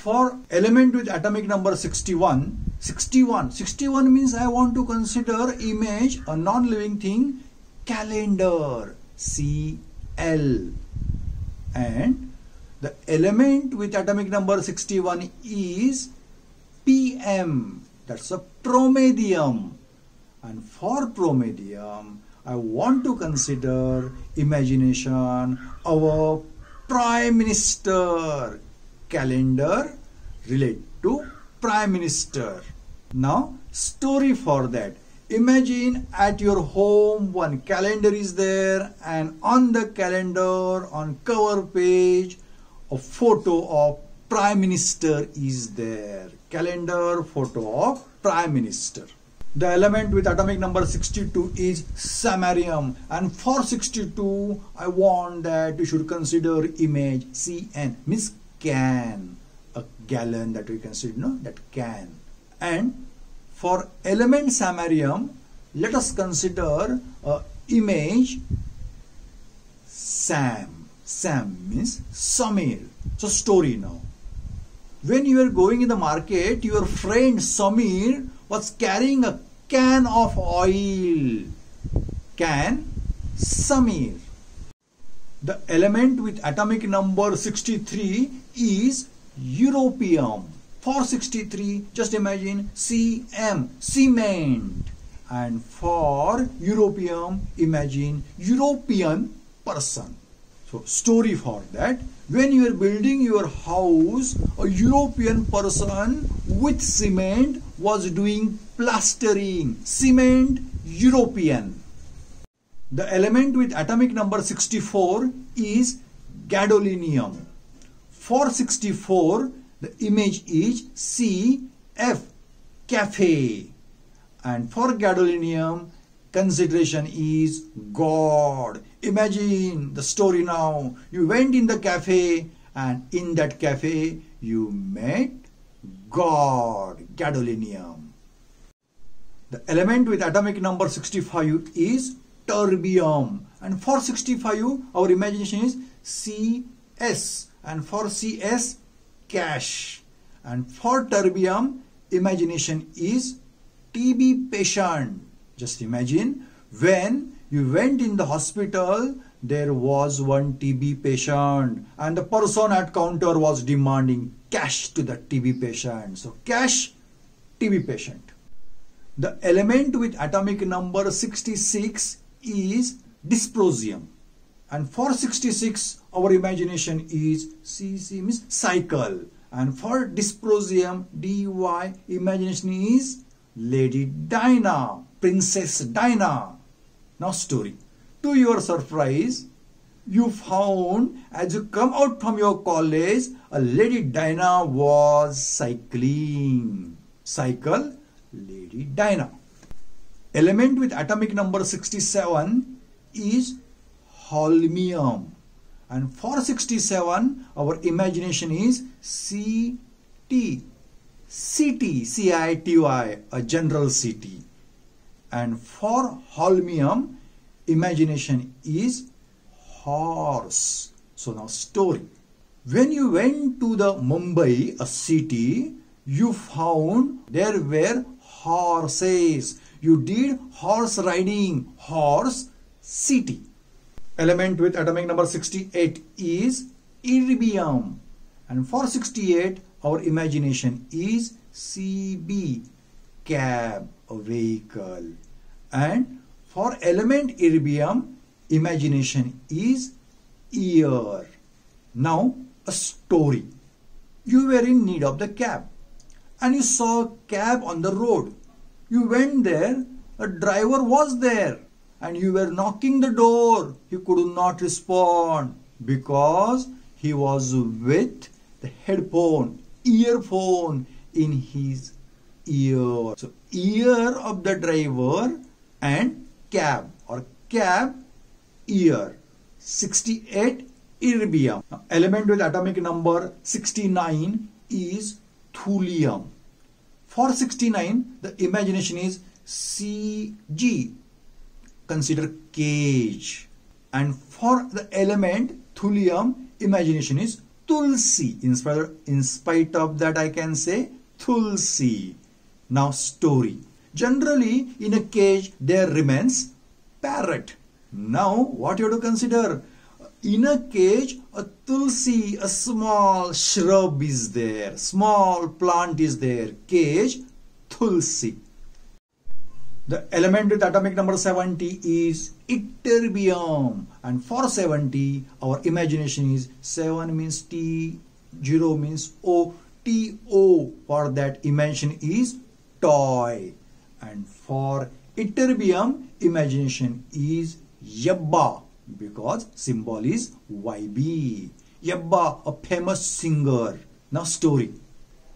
for element with atomic number 61 means I want to consider image, a non-living thing, calendar, Cl. And the element with atomic number 61 is Pm, that's a promethium. And for promethium, I want to consider imagination, our Prime Minister, calendar relate to Prime Minister. Now, story for that. Imagine at your home one calendar is there, and on the calendar on cover page a photo of Prime Minister is there. Calendar photo of Prime Minister. The element with atomic number 62 is Samarium, and for 62 I want that you should consider image Cn, means can, a gallon that we consider, no, that can. And for element Samarium, let us consider image Sam. Sam means Samir. So story now. When you were going in the market, your friend Samir was carrying a can of oil. Can, Samir. The element with atomic number 63 is Europium. For 63, just imagine Cm, cement. And for Europium, imagine European person. So story for that. When you are building your house, a European person with cement was doing plastering. Cement, European. The element with atomic number 64 is Gadolinium. For 64, the image is CF, cafe. And for Gadolinium, consideration is God. Imagine the story now. You went in the cafe, and in that cafe you met God, Gadolinium. The element with atomic number 65 is Terbium. And for 65, our imagination is CS. And for CS, cash. And for Terbium, imagination is TB patient. Just imagine when you went in the hospital, there was one TB patient and the person at counter was demanding cash to the TB patient. So cash, TB patient. The element with atomic number 66 is Dysprosium. And for 66, our imagination is CC means cycle. And for Dysprosium, DY, imagination is Lady Diana, Princess Diana. Now story. To your surprise, you found as you come out from your college, a Lady Diana was cycling. Cycle, Lady Diana. Element with atomic number 67 is Holmium. And for 67, our imagination is CT. City, C-I-T-Y, a general city. And for Holmium, imagination is horse. So now story. When you went to the Mumbai, a city, you found there were horses. You did horse riding, horse, city. Element with atomic number 68 is Erbium. And for 68, our imagination is CB, cab, a vehicle. And for element Erbium, imagination is ear. Now a story. You were in need of the cab and you saw a cab on the road. You went there, a driver was there and you were knocking the door. He could not respond because he was with the headphone, earphone in his ear. So ear of the driver and cab or cab, ear. 68 Erbium. Now, element with atomic number 69 is Thulium. For 69, the imagination is CG. Consider cage. And for the element Thulium, imagination is Tulsi. In spite of that, I can say Tulsi. Now story. Generally, in a cage, there remains parrot. Now, what you have to consider? In a cage, a Tulsi, a small shrub is there. Small plant is there. Cage, Tulsi. The element with atomic number 70 is Terbium. And for 70, our imagination is 7 means T, 0 means O. TO for that imagination is toy. And for Terbium, imagination is Yabba, because symbol is YB. Yabba, a famous singer. Now story.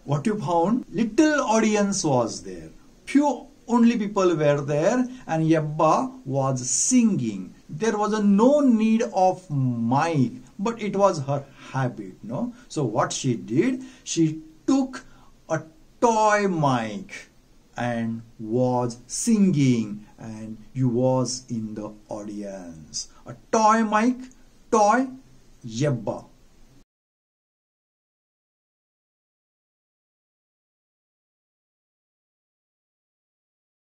What you found? Little audience was there. Few only people were there and Yabba was singing. There was no need of mic, but it was her habit, no? So what she did? She took a toy mic and was singing, and you was in the audience. A toy mic, toy, Yabba.